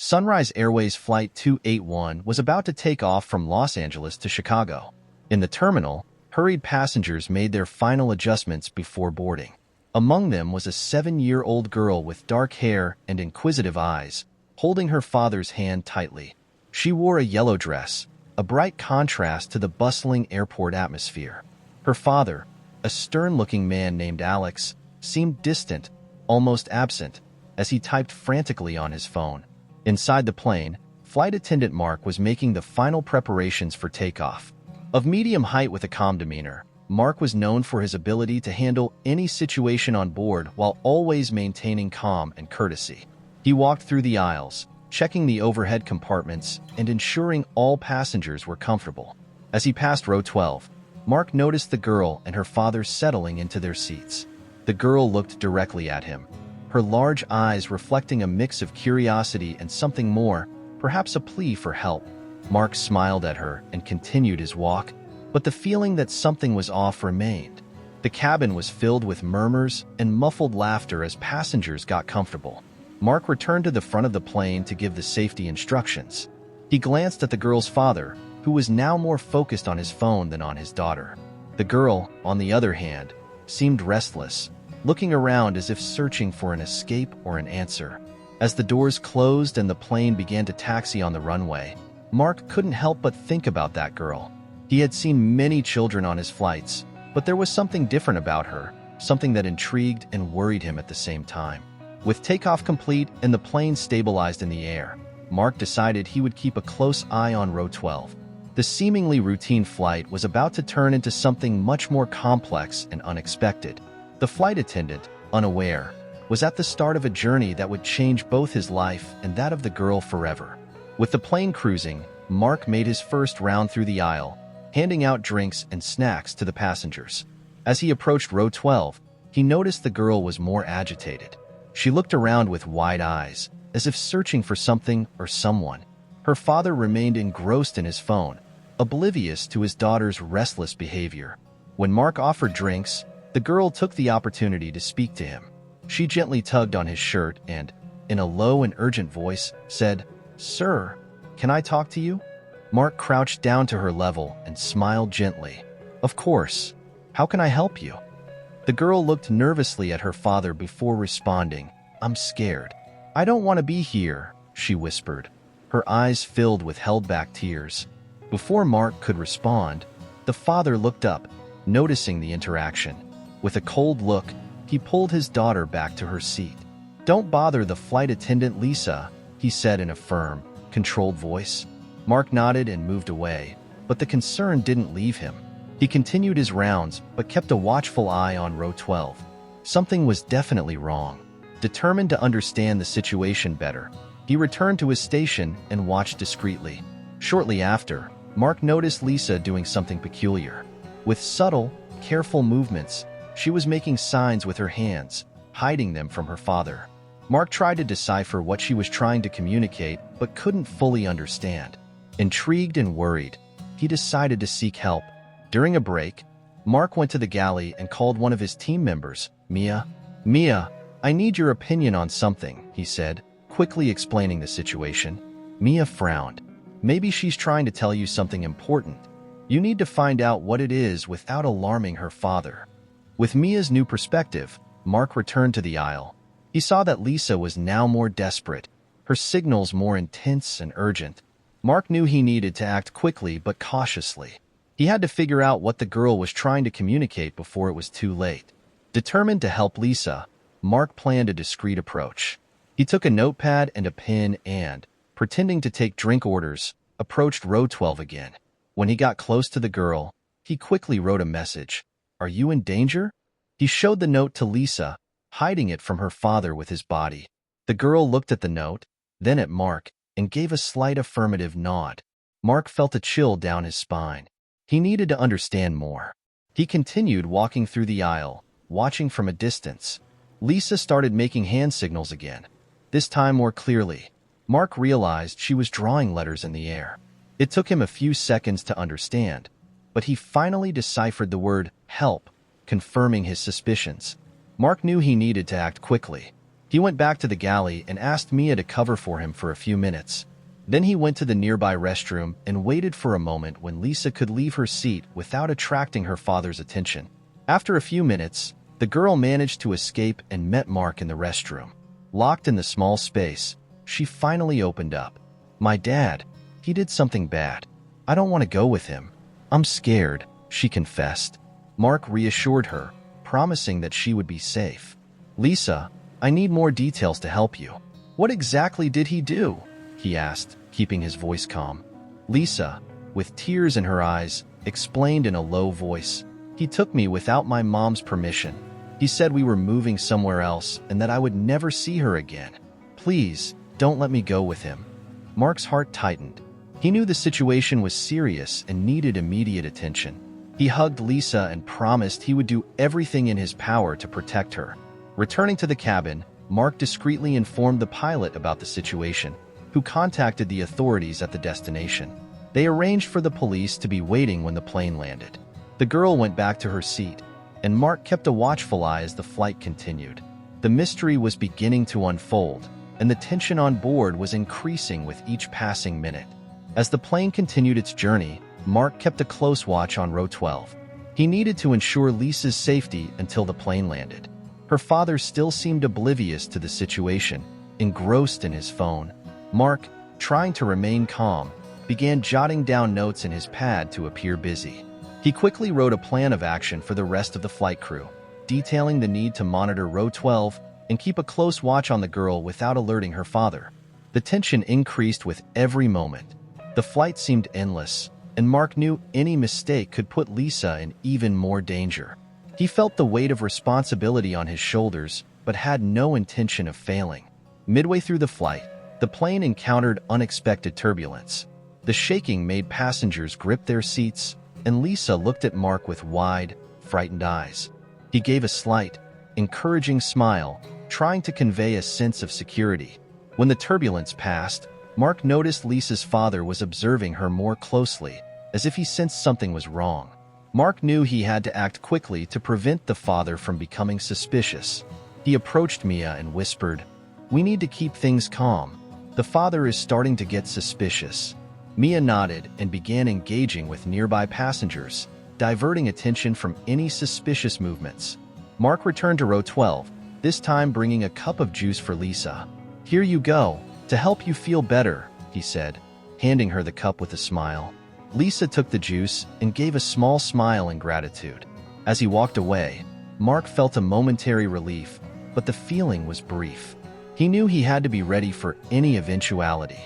Sunrise Airways Flight 281 was about to take off from Los Angeles to Chicago. In the terminal, hurried passengers made their final adjustments before boarding. Among them was a 7-year-old girl with dark hair and inquisitive eyes, holding her father's hand tightly. She wore a yellow dress, a bright contrast to the bustling airport atmosphere. Her father, a stern-looking man named Alex, seemed distant, almost absent, as he typed frantically on his phone. Inside the plane, flight attendant Mark was making the final preparations for takeoff. Of medium height with a calm demeanor, Mark was known for his ability to handle any situation on board while always maintaining calm and courtesy. He walked through the aisles, checking the overhead compartments and ensuring all passengers were comfortable. As he passed row 12, Mark noticed the girl and her father settling into their seats. The girl looked directly at him, her large eyes reflecting a mix of curiosity and something more, perhaps a plea for help. Mark smiled at her and continued his walk, but the feeling that something was off remained. The cabin was filled with murmurs and muffled laughter as passengers got comfortable. Mark returned to the front of the plane to give the safety instructions. He glanced at the girl's father, who was now more focused on his phone than on his daughter. The girl, on the other hand, seemed restless, looking around as if searching for an escape or an answer. As the doors closed and the plane began to taxi on the runway, Mark couldn't help but think about that girl. He had seen many children on his flights, but there was something different about her, something that intrigued and worried him at the same time. With takeoff complete and the plane stabilized in the air, Mark decided he would keep a close eye on row 12. The seemingly routine flight was about to turn into something much more complex and unexpected. The flight attendant, unaware, was at the start of a journey that would change both his life and that of the girl forever. With the plane cruising, Mark made his first round through the aisle, handing out drinks and snacks to the passengers. As he approached row 12, he noticed the girl was more agitated. She looked around with wide eyes, as if searching for something or someone. Her father remained engrossed in his phone, oblivious to his daughter's restless behavior. When Mark offered drinks, the girl took the opportunity to speak to him. She gently tugged on his shirt and, in a low and urgent voice, said, "Sir, can I talk to you?" Mark crouched down to her level and smiled gently. "Of course. How can I help you?" The girl looked nervously at her father before responding, "I'm scared. I don't want to be here," she whispered, her eyes filled with held-back tears. Before Mark could respond, the father looked up, noticing the interaction. With a cold look, he pulled his daughter back to her seat. "Don't bother the flight attendant, Lisa," he said in a firm, controlled voice. Mark nodded and moved away, but the concern didn't leave him. He continued his rounds, but kept a watchful eye on row 12. Something was definitely wrong. Determined to understand the situation better, he returned to his station and watched discreetly. Shortly after, Mark noticed Lisa doing something peculiar. With subtle, careful movements, she was making signs with her hands, hiding them from her father. Mark tried to decipher what she was trying to communicate, but couldn't fully understand. Intrigued and worried, he decided to seek help. During a break, Mark went to the galley and called one of his team members, Mia. "Mia, I need your opinion on something," he said, quickly explaining the situation. Mia frowned. "Maybe she's trying to tell you something important. You need to find out what it is without alarming her father." With Mia's new perspective, Mark returned to the aisle. He saw that Lisa was now more desperate, her signals more intense and urgent. Mark knew he needed to act quickly but cautiously. He had to figure out what the girl was trying to communicate before it was too late. Determined to help Lisa, Mark planned a discreet approach. He took a notepad and a pen and, pretending to take drink orders, approached row 12 again. When he got close to the girl, he quickly wrote a message. "Are you in danger?" He showed the note to Lisa, hiding it from her father with his body. The girl looked at the note, then at Mark, and gave a slight affirmative nod. Mark felt a chill down his spine. He needed to understand more. He continued walking through the aisle, watching from a distance. Lisa started making hand signals again, this time more clearly. Mark realized she was drawing letters in the air. It took him a few seconds to understand, but he finally deciphered the word help, confirming his suspicions. Mark knew he needed to act quickly. He went back to the galley and asked Mia to cover for him for a few minutes. Then he went to the nearby restroom and waited for a moment when Lisa could leave her seat without attracting her father's attention. After a few minutes, the girl managed to escape and met Mark in the restroom. Locked in the small space, she finally opened up. "My dad, he did something bad. I don't want to go with him. I'm scared," she confessed. Mark reassured her, promising that she would be safe. "Lisa, I need more details to help you. What exactly did he do?" he asked, keeping his voice calm. Lisa, with tears in her eyes, explained in a low voice, "He took me without my mom's permission. He said we were moving somewhere else and that I would never see her again. Please, don't let me go with him." Mark's heart tightened. He knew the situation was serious and needed immediate attention. He hugged Lisa and promised he would do everything in his power to protect her. Returning to the cabin, Mark discreetly informed the pilot about the situation, who contacted the authorities at the destination. They arranged for the police to be waiting when the plane landed. The girl went back to her seat, and Mark kept a watchful eye as the flight continued. The mystery was beginning to unfold, and the tension on board was increasing with each passing minute. As the plane continued its journey, Mark kept a close watch on row 12. He needed to ensure Lisa's safety until the plane landed. Her father still seemed oblivious to the situation, engrossed in his phone. Mark, trying to remain calm, began jotting down notes in his pad to appear busy. He quickly wrote a plan of action for the rest of the flight crew, detailing the need to monitor row 12 and keep a close watch on the girl without alerting her father. The tension increased with every moment. The flight seemed endless, and Mark knew any mistake could put Lisa in even more danger. He felt the weight of responsibility on his shoulders, but had no intention of failing. Midway through the flight, the plane encountered unexpected turbulence. The shaking made passengers grip their seats, and Lisa looked at Mark with wide, frightened eyes. He gave a slight, encouraging smile, trying to convey a sense of security. When the turbulence passed, Mark noticed Lisa's father was observing her more closely, as if he sensed something was wrong. Mark knew he had to act quickly to prevent the father from becoming suspicious. He approached Mia and whispered, "We need to keep things calm. The father is starting to get suspicious." Mia nodded and began engaging with nearby passengers, diverting attention from any suspicious movements. Mark returned to row 12, this time bringing a cup of juice for Lisa. "Here you go, to help you feel better," he said, handing her the cup with a smile. Lisa took the juice and gave a small smile in gratitude. As he walked away, Mark felt a momentary relief, but the feeling was brief. He knew he had to be ready for any eventuality.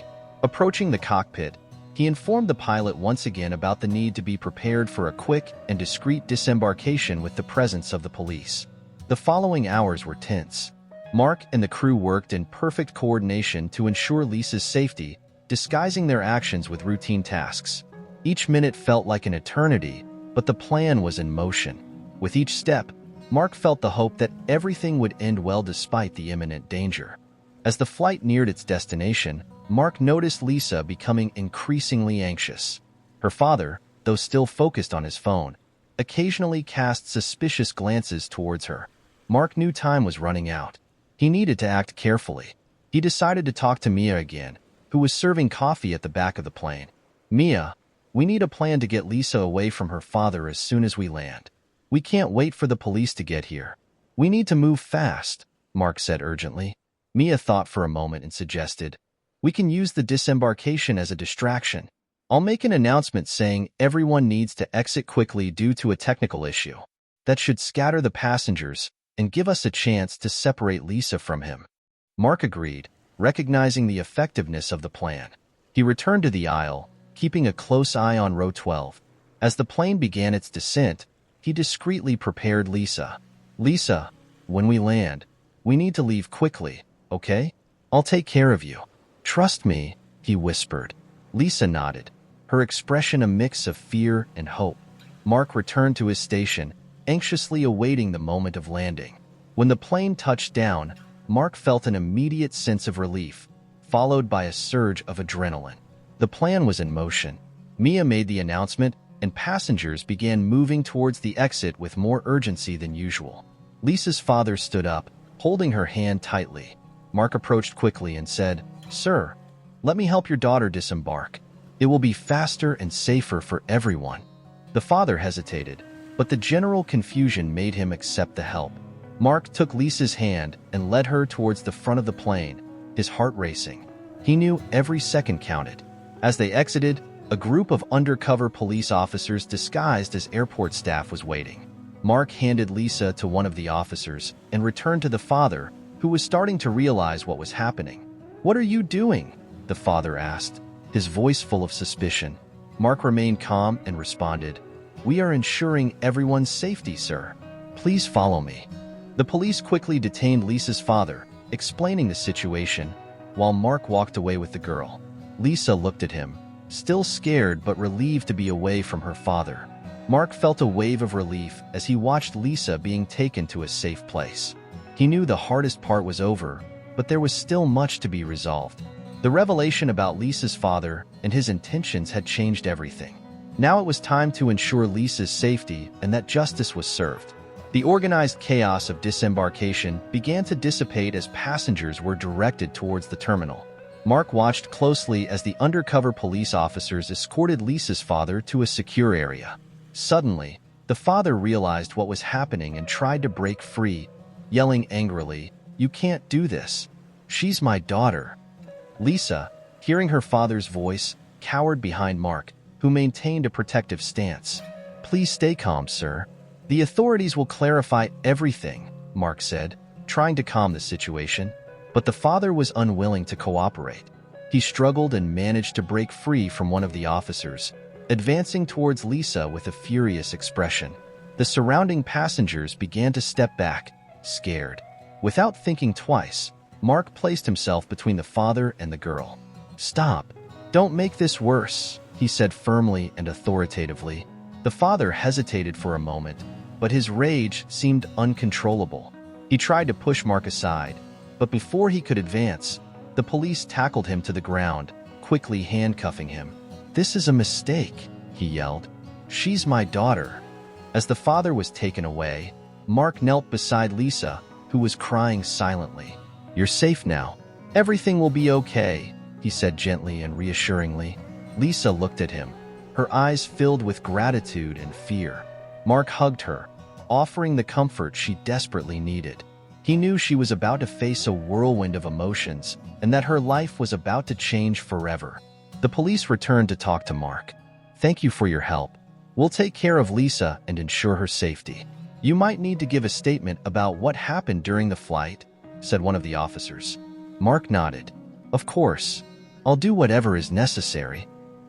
Approaching the cockpit, he informed the pilot once again about the need to be prepared for a quick and discreet disembarkation with the presence of the police. The following hours were tense. Mark and the crew worked in perfect coordination to ensure Lisa's safety, disguising their actions with routine tasks. Each minute felt like an eternity, but the plan was in motion. With each step, Mark felt the hope that everything would end well despite the imminent danger. As the flight neared its destination, Mark noticed Lisa becoming increasingly anxious. Her father, though still focused on his phone, occasionally cast suspicious glances towards her. Mark knew time was running out. He needed to act carefully. He decided to talk to Mia again, who was serving coffee at the back of the plane. "Mia, we need a plan to get Lisa away from her father as soon as we land. We can't wait for the police to get here. We need to move fast," Mark said urgently. Mia thought for a moment and suggested, "We can use the disembarkation as a distraction. I'll make an announcement saying everyone needs to exit quickly due to a technical issue. That should scatter the passengers and give us a chance to separate Lisa from him." Mark agreed, recognizing the effectiveness of the plan. He returned to the aisle, keeping a close eye on row 12. As the plane began its descent, he discreetly prepared Lisa. "Lisa, when we land, we need to leave quickly, okay? I'll take care of you. Trust me," he whispered. Lisa nodded, her expression a mix of fear and hope. Mark returned to his station, anxiously awaiting the moment of landing. When the plane touched down, Mark felt an immediate sense of relief, followed by a surge of adrenaline. The plan was in motion. Mia made the announcement, and passengers began moving towards the exit with more urgency than usual. Lisa's father stood up, Holding her hand tightly, Mark approached quickly and said, "Sir, let me help your daughter disembark. It will be faster and safer for everyone." The father hesitated, but the general confusion made him accept the help. Mark took Lisa's hand and led her towards the front of the plane, his heart racing. He knew every second counted. As they exited, a group of undercover police officers disguised as airport staff was waiting. Mark handed Lisa to one of the officers and returned to the father, who was starting to realize what was happening. "What are you doing?" the father asked, his voice full of suspicion. Mark remained calm and responded, "We are ensuring everyone's safety, sir. Please follow me." The police quickly detained Lisa's father, explaining the situation, while Mark walked away with the girl. Lisa looked at him, still scared but relieved to be away from her father. Mark felt a wave of relief as he watched Lisa being taken to a safe place. He knew the hardest part was over, but there was still much to be resolved. The revelation about Lisa's father and his intentions had changed everything. Now it was time to ensure Lisa's safety and that justice was served. The organized chaos of disembarkation began to dissipate as passengers were directed towards the terminal. Mark watched closely as the undercover police officers escorted Lisa's father to a secure area. Suddenly, the father realized what was happening and tried to break free, yelling angrily, "You can't do this. She's my daughter." Lisa, hearing her father's voice, cowered behind Mark, who maintained a protective stance. "Please stay calm, sir. The authorities will clarify everything," Mark said, trying to calm the situation. But the father was unwilling to cooperate. He struggled and managed to break free from one of the officers, advancing towards Lisa with a furious expression. The surrounding passengers began to step back, scared. Without thinking twice, Mark placed himself between the father and the girl. "Stop. Don't make this worse," he said firmly and authoritatively. The father hesitated for a moment, but his rage seemed uncontrollable. He tried to push Mark aside, but before he could advance, the police tackled him to the ground, quickly handcuffing him. "This is a mistake," he yelled. "She's my daughter." As the father was taken away, Mark knelt beside Lisa, who was crying silently. "You're safe now. Everything will be okay," he said gently and reassuringly. Lisa looked at him, her eyes filled with gratitude and fear. Mark hugged her, offering the comfort she desperately needed. He knew she was about to face a whirlwind of emotions and that her life was about to change forever. The police returned to talk to Mark. "Thank you for your help. We'll take care of Lisa and ensure her safety. You might need to give a statement about what happened during the flight," said one of the officers. Mark nodded. "Of course. I'll do whatever is necessary."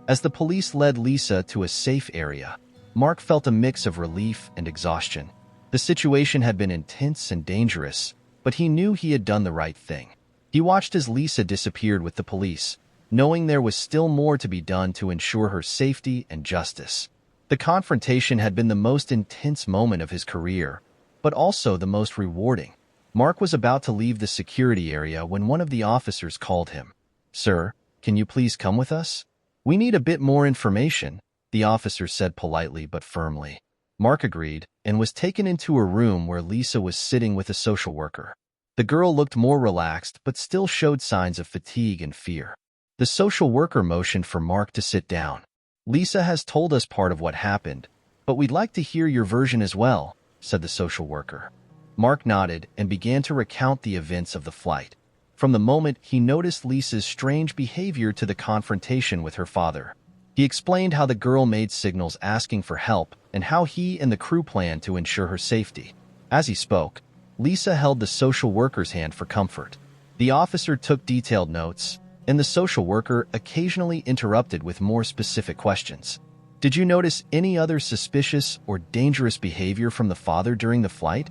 As the police led Lisa to a safe area, Mark felt a mix of relief and exhaustion. The situation had been intense and dangerous, but he knew he had done the right thing. He watched as Lisa disappeared with the police, knowing there was still more to be done to ensure her safety and justice. The confrontation had been the most intense moment of his career, but also the most rewarding. Mark was about to leave the security area when one of the officers called him. "Sir, can you please come with us? We need a bit more information," the officer said politely but firmly. Mark agreed and was taken into a room where Lisa was sitting with a social worker. The girl looked more relaxed but still showed signs of fatigue and fear. The social worker motioned for Mark to sit down. "Lisa has told us part of what happened, but we'd like to hear your version as well," said the social worker. Mark nodded and began to recount the events of the flight. From the moment he noticed Lisa's strange behavior to the confrontation with her father. He explained how the girl made signals asking for help and how he and the crew planned to ensure her safety. As he spoke, Lisa held the social worker's hand for comfort. The officer took detailed notes, and the social worker occasionally interrupted with more specific questions. "Did you notice any other suspicious or dangerous behavior from the father during the flight?"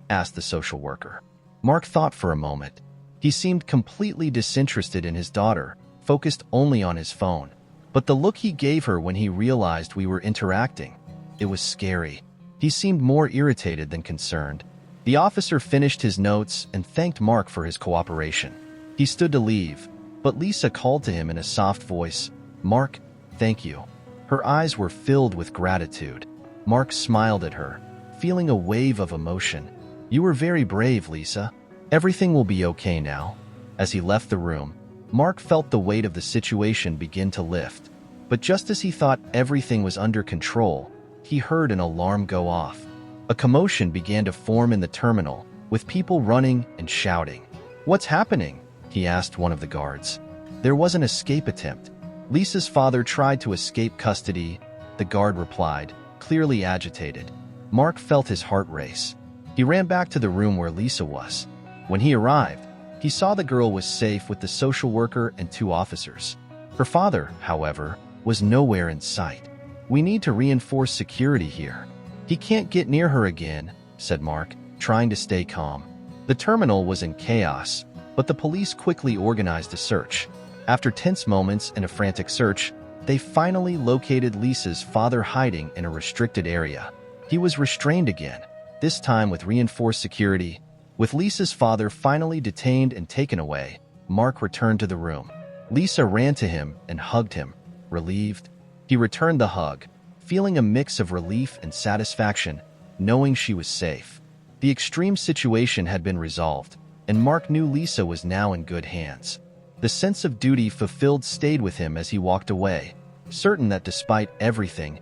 asked the social worker. Mark thought for a moment. He seemed completely disinterested in his daughter, focused only on his phone. But the look he gave her when he realized we were interacting, it was scary. He seemed more irritated than concerned. The officer finished his notes and thanked Mark for his cooperation. He stood to leave, but Lisa called to him in a soft voice, "Mark, thank you." Her eyes were filled with gratitude. Mark smiled at her, feeling a wave of emotion. "You were very brave, Lisa. Everything will be okay now. As he left the room, Mark felt the weight of the situation begin to lift. But just as he thought everything was under control, he heard an alarm go off. A commotion began to form in the terminal, with people running and shouting. "What's happening?" he asked one of the guards. "There was an escape attempt. Lisa's father tried to escape custody," the guard replied, clearly agitated. Mark felt his heart race. He ran back to the room where Lisa was. When he arrived, he saw the girl was safe with the social worker and 2 officers. Her father, however, was nowhere in sight. "We need to reinforce security here. He can't get near her again," said Mark, trying to stay calm. The terminal was in chaos, but the police quickly organized a search. After tense moments and a frantic search, they finally located Lisa's father hiding in a restricted area. He was restrained again, this time with reinforced security. With Lisa's father finally detained and taken away, Mark returned to the room. Lisa ran to him and hugged him, relieved. He returned the hug, feeling a mix of relief and satisfaction, knowing she was safe. The extreme situation had been resolved, and Mark knew Lisa was now in good hands. The sense of duty fulfilled stayed with him as he walked away, certain that despite everything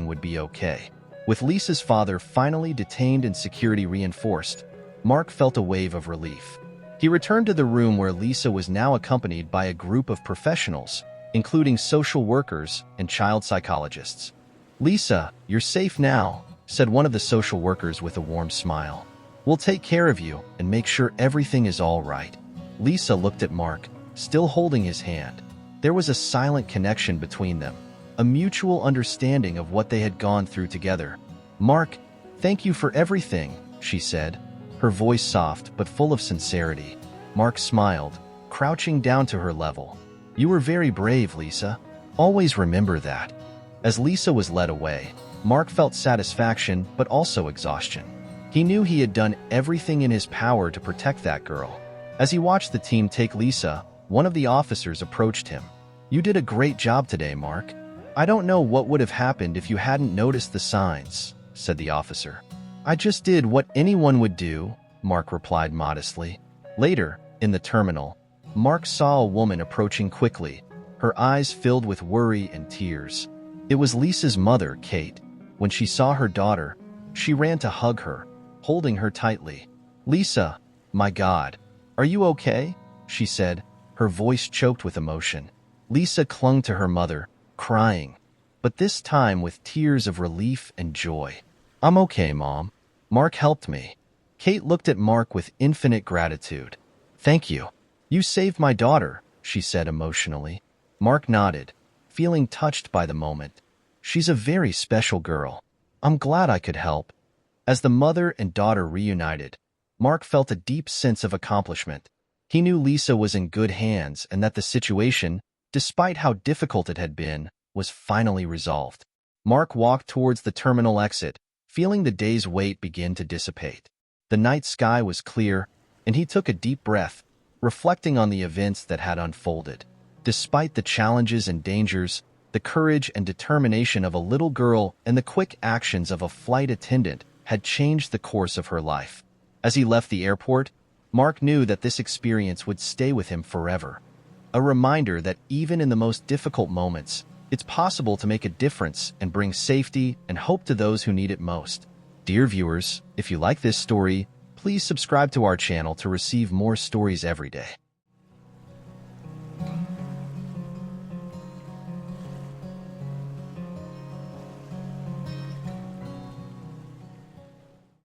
would be okay. With Lisa's father finally detained and security reinforced, Mark felt a wave of relief. He returned to the room where Lisa was now accompanied by a group of professionals, including social workers and child psychologists. "Lisa, you're safe now," said one of the social workers with a warm smile. "We'll take care of you and make sure everything is all right." Lisa looked at Mark, still holding his hand. There was a silent connection between them, a mutual understanding of what they had gone through together. "Mark, thank you for everything," she said, her voice soft but full of sincerity. Mark smiled, crouching down to her level. "You were very brave, Lisa. Always remember that." As Lisa was led away, Mark felt satisfaction but also exhaustion. He knew he had done everything in his power to protect that girl. As he watched the team take Lisa, one of the officers approached him. "You did a great job today, Mark. I don't know what would have happened if you hadn't noticed the signs," said the officer. "I just did what anyone would do," Mark replied modestly. Later, in the terminal, Mark saw a woman approaching quickly, her eyes filled with worry and tears. It was Lisa's mother, Kate. When she saw her daughter, she ran to hug her, holding her tightly. "Lisa, my God, are you okay?" she said, her voice choked with emotion. Lisa clung to her mother, crying, but this time with tears of relief and joy. "I'm okay, Mom. Mark helped me." Kate looked at Mark with infinite gratitude. "Thank you. You saved my daughter," she said emotionally. Mark nodded, feeling touched by the moment. "She's a very special girl. I'm glad I could help." As the mother and daughter reunited, Mark felt a deep sense of accomplishment. He knew Lisa was in good hands and that the situation, despite how difficult it had been, was finally resolved. Mark walked towards the terminal exit, feeling the day's weight begin to dissipate. The night sky was clear, and he took a deep breath, reflecting on the events that had unfolded. Despite the challenges and dangers, the courage and determination of a little girl and the quick actions of a flight attendant had changed the course of her life. As he left the airport, Mark knew that this experience would stay with him forever. A reminder that even in the most difficult moments, it's possible to make a difference and bring safety and hope to those who need it most. Dear viewers, if you like this story, please subscribe to our channel to receive more stories every day.